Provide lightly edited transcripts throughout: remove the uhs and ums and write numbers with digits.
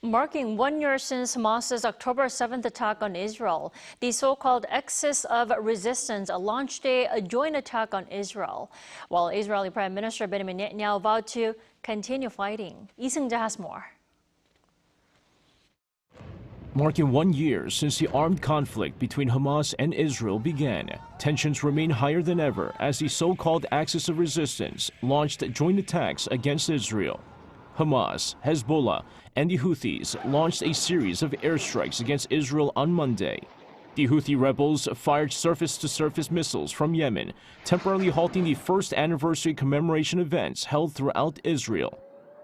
Marking 1 year since Hamas's October 7th attack on Israel, the so-called Axis of Resistance launched a joint attack on Israel, while Israeli Prime Minister Benjamin Netanyahu vowed to continue fighting. Seung-jae has more. Marking 1 year since the armed conflict between Hamas and Israel began, tensions remain higher than ever as the so-called Axis of Resistance launched joint attacks against Israel. Hamas, Hezbollah, and the Houthis launched a series of airstrikes against Israel on Monday. The Houthi rebels fired surface-to-surface missiles from Yemen, temporarily halting the first anniversary commemoration events held throughout Israel.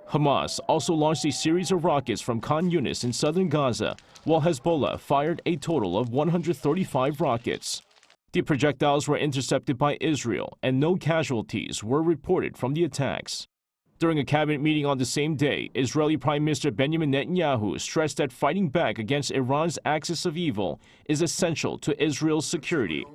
Hamas also launched a series of rockets from Khan Yunis in southern Gaza, while Hezbollah fired a total of 135 rockets. The projectiles were intercepted by Israel, and no casualties were reported from the attacks. During a cabinet meeting on the same day, Israeli Prime Minister Benjamin Netanyahu stressed that fighting back against Iran's axis of evil is essential to Israel's security.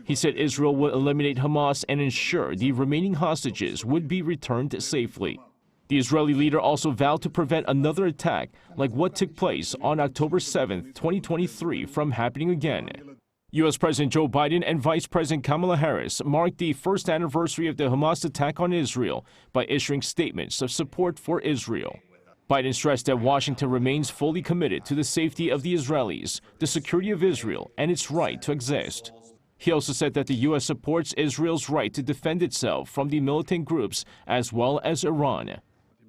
He said Israel would eliminate Hamas and ensure the remaining hostages would be returned safely. The Israeli leader also vowed to prevent another attack like what took place on October 7, 2023 from happening again. U.S. President Joe Biden and Vice President Kamala Harris marked the first anniversary of the Hamas attack on Israel by issuing statements of support for Israel. Biden stressed that Washington remains fully committed to the safety of the Israelis, the security of Israel, and its right to exist. He also said that the U.S. supports Israel's right to defend itself from the militant groups as well as Iran.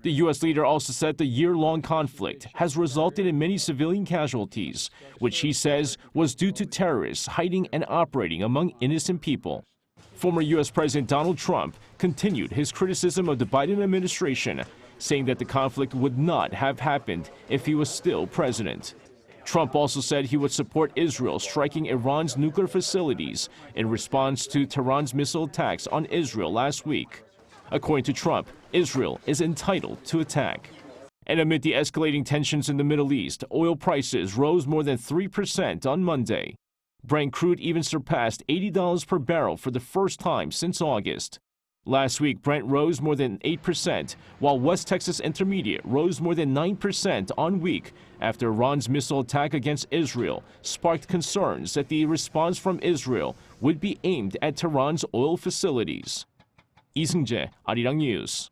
The U.S. leader also said the year-long conflict has resulted in many civilian casualties, which he says was due to terrorists hiding and operating among innocent people. Former U.S. President Donald Trump continued his criticism of the Biden administration, saying that the conflict would not have happened if he was still president. Trump also said he would support Israel striking Iran's nuclear facilities in response to Tehran's missile attacks on Israel last week. According to Trump, Israel is entitled to attack. And amid the escalating tensions in the Middle East, oil prices rose more than 3% on Monday. Brent crude even surpassed $80 per barrel for the first time since August. Last week, Brent rose more than 8%, while West Texas Intermediate rose more than 9% on week after Iran's missile attack against Israel sparked concerns that the response from Israel would be aimed at Tehran's oil facilities. Seung-jae, 아리랑뉴스.